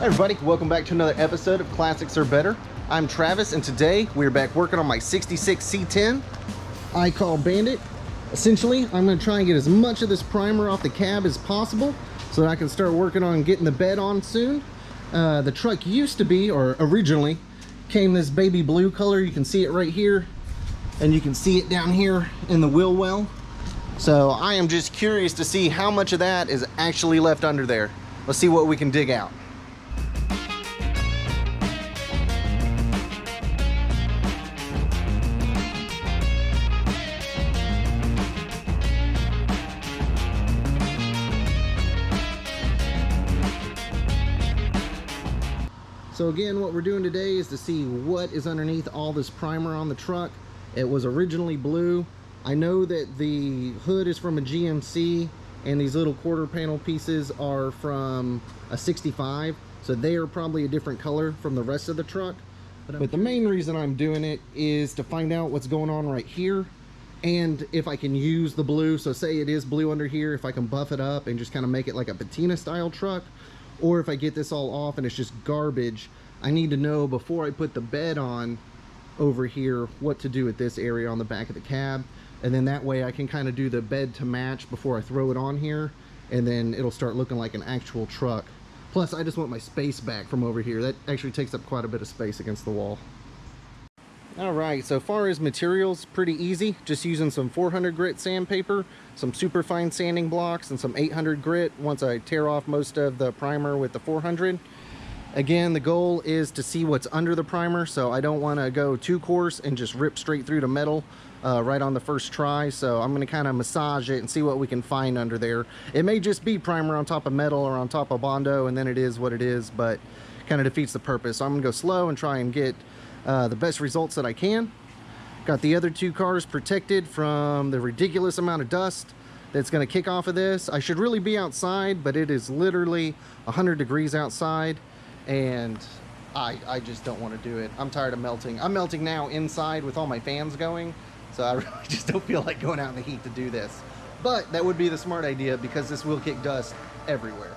Hi everybody, welcome back to another episode of Classics Are Better. I'm Travis, and today we're back working on my 66 C10 I call Bandit. Essentially, I'm going to try and get as much of this primer off the cab as possible so that I can start working on getting the bed on soon. The truck used to be, or originally, came this baby blue color. You can see it right here, and you can see it down here in the wheel well. So I am just curious to see how much of that is actually left under there. Let's see what we can dig out. So again, what we're doing today is to see what is underneath all this primer on the truck. It was originally blue. I know that the hood is from a GMC and these little quarter panel pieces are from a 65, so they are probably a different color from the rest of the truck. But the main reason I'm doing it is to find out what's going on right here and if I can use the blue. So say it is blue under here, if I can buff it up and just kind of make it like a Patina style truck. Or if I get this all off and it's just garbage, I need to know before I put the bed on over here what to do with this area on the back of the cab. And then that way I can kind of do the bed to match before I throw it on here, and then it'll start looking like an actual truck. Plus I just want my space back from over here. That actually takes up quite a bit of space against the wall. Alright, so far as materials, pretty easy. Just using some 400 grit sandpaper, some super fine sanding blocks, and some 800 grit once I tear off most of the primer with the 400. Again, the goal is to see what's under the primer, so I don't want to go too coarse and just rip straight through the metal right on the first try. So I'm going to kind of massage it and see what we can find under there. It may just be primer on top of metal or on top of bondo, and then it is what it is, but kind of defeats the purpose. So I'm going to go slow and try and get the best results that I can. Got the other two cars protected from the ridiculous amount of dust that's going to kick off of this. I should really be outside, but it is literally 100 degrees outside, and I just don't want to do it. I'm tired of melting. I'm melting now inside with all my fans going, so I really just don't feel like going out in the heat to do this. But that would be the smart idea because this will kick dust everywhere.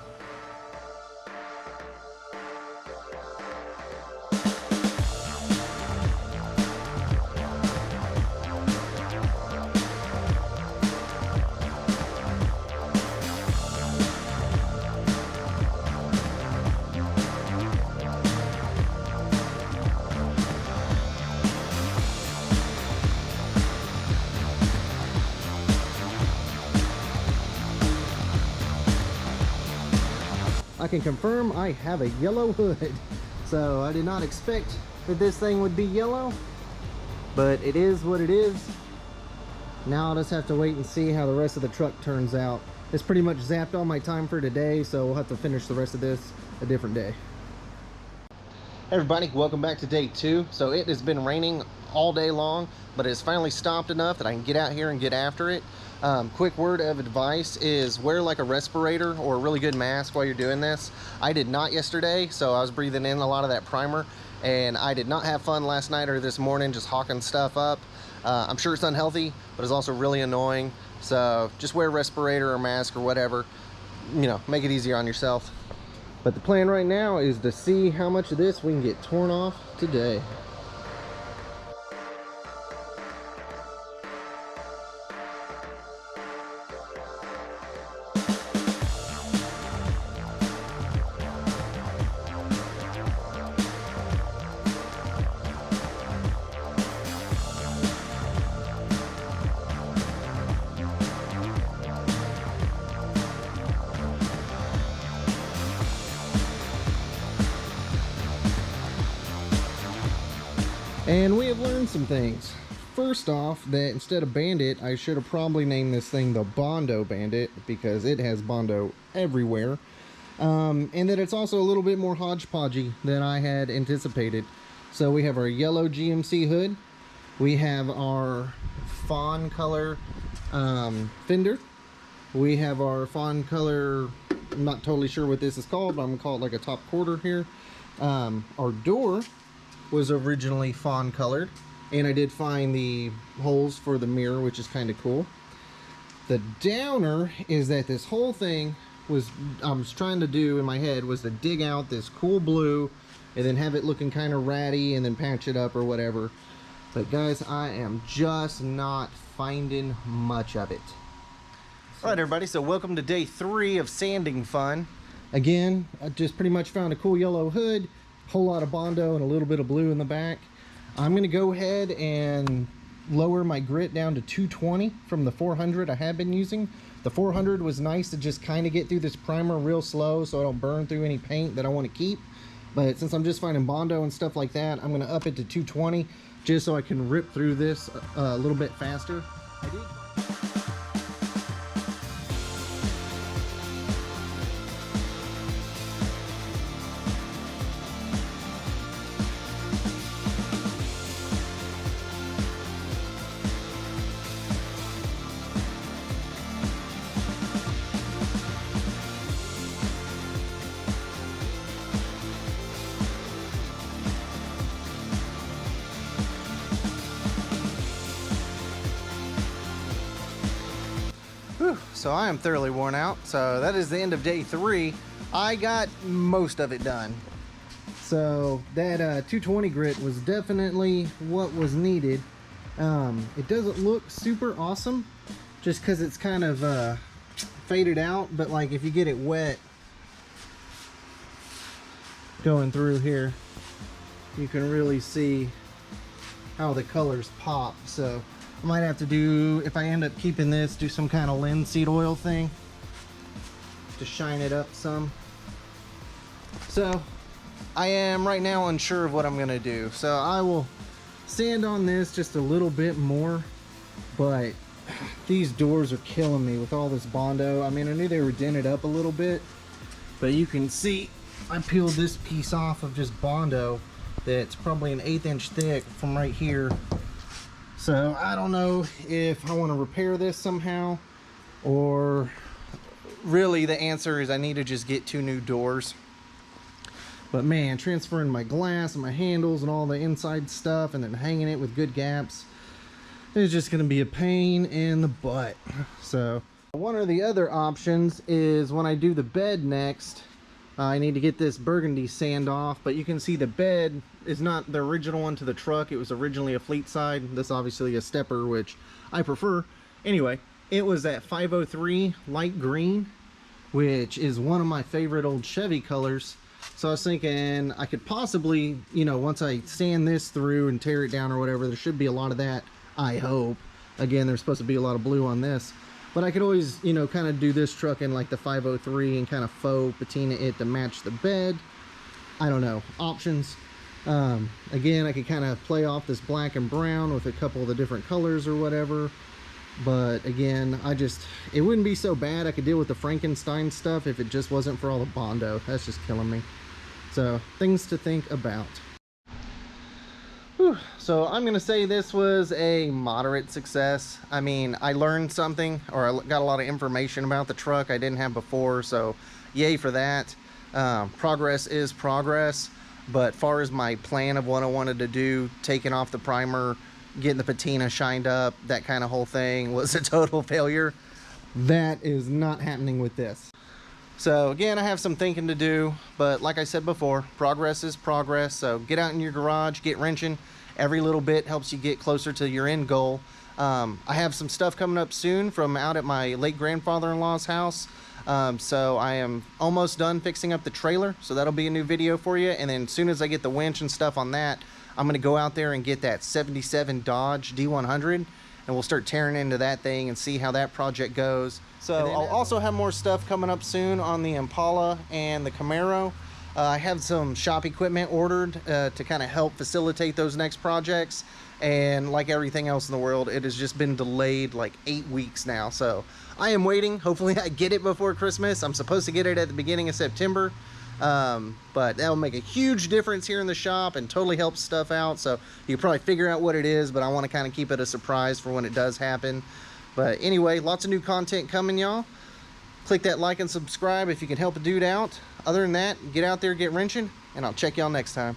I can confirm I have a yellow hood, so I did not expect that this thing would be yellow, but it is what it is. Now I'll just have to wait and see how the rest of the truck turns out. It's pretty much zapped all my time for today, so we'll have to finish the rest of this a different day. Hey everybody, welcome back to day 2. So it has been raining all day long, but it's finally stopped enough that I can get out here and get after it. Quick word of advice is wear like a respirator or a really good mask while you're doing this. I did not yesterday, so I was breathing in a lot of that primer, and I did not have fun last night or this morning just hawking stuff up. I'm sure it's unhealthy, but it's also really annoying. So just wear a respirator or mask or whatever, you know, make it easier on yourself. But the plan right now is to see how much of this we can get torn off today. And we have learned some things. First off, that instead of Bandit, I should have probably named this thing the Bondo Bandit because it has bondo everywhere. And that it's also a little bit more hodgepodgey than I had anticipated. So we have our yellow GMC hood. We have our fawn color fender. We have our fawn color, I'm not totally sure what this is called, but I'm gonna call it like a top quarter here. Our door was originally fawn colored, and I did find the holes for the mirror, which is kind of cool. The downer is that this whole thing was trying to do in my head was to dig out this cool blue and then have it looking kind of ratty and then patch it up or whatever. But guys, I am just not finding much of it. All right, everybody, so welcome to day 3 of sanding fun. Again, I just pretty much found a cool yellow hood, whole lot of bondo and a little bit of blue in the back. I'm gonna go ahead and lower my grit down to 220 from the 400 I have been using. The 400 was nice to just kind of get through this primer real slow so I don't burn through any paint that I want to keep. But since I'm just finding bondo and stuff like that, I'm going to up it to 220 just so I can rip through this a little bit faster. I did. So I am thoroughly worn out. So that is the end of day 3. I got most of it done. So that 220 grit was definitely what was needed. It doesn't look super awesome just because it's kind of faded out, but like if you get it wet going through here, you can really see how the colors pop. So I might have to do, if I end up keeping this, do some kind of linseed oil thing to shine it up some. So I am right now unsure of what I'm gonna do. So I will sand on this just a little bit more, but these doors are killing me with all this bondo. I mean, I knew they were dented up a little bit, but you can see I peeled this piece off of just bondo that's probably an 1/8 inch thick from right here. So I don't know if I want to repair this somehow, or really the answer is I need to just get 2 new doors. But man, transferring my glass and my handles and all the inside stuff and then hanging it with good gaps is just going to be a pain in the butt. So one of the other options is when I do the bed next, I need to get this burgundy sand off, but you can see the bed is not the original one to the truck. It was originally a fleet side. This obviously a stepper, which I prefer. Anyway, it was that 503 light green, which is one of my favorite old Chevy colors. So I was thinking I could possibly, you know, once I sand this through and tear it down or whatever, there should be a lot of that, I hope. Again, there's supposed to be a lot of blue on this. But I could always, you know, kind of do this truck in like the 503 and kind of faux patina it to match the bed. I don't know. Options. Again, I could kind of play off this black and brown with a couple of the different colors or whatever. But again, it wouldn't be so bad. I could deal with the Frankenstein stuff if it just wasn't for all the bondo. That's just killing me. So, things to think about. Whew. So I'm gonna say this was a moderate success. I mean, I learned something, or I got a lot of information about the truck I didn't have before, so yay for that. Progress is progress, but far as my plan of what I wanted to do, taking off the primer, getting the patina shined up, that kind of whole thing was a total failure. That is not happening with this. So again, I have some thinking to do, but like I said before, progress is progress. So get out in your garage, get wrenching. Every little bit helps you get closer to your end goal. I have some stuff coming up soon from out at my late grandfather-in-law's house. So I am almost done fixing up the trailer, so that'll be a new video for you. And then as soon as I get the winch and stuff on that, I'm gonna go out there and get that 77 Dodge D100, and we'll start tearing into that thing and see how that project goes. So I'll also have more stuff coming up soon on the Impala and the Camaro. I have some shop equipment ordered to kind of help facilitate those next projects. And like everything else in the world, it has just been delayed like 8 weeks now. So I am waiting. Hopefully I get it before Christmas. I'm supposed to get it at the beginning of September. But that'll make a huge difference here in the shop and totally help stuff out. So you can probably figure out what it is, but I want to kind of keep it a surprise for when it does happen. But anyway, lots of new content coming, y'all. Click that like and subscribe if you can help a dude out. Other than that, get out there, get wrenching, and I'll check y'all next time.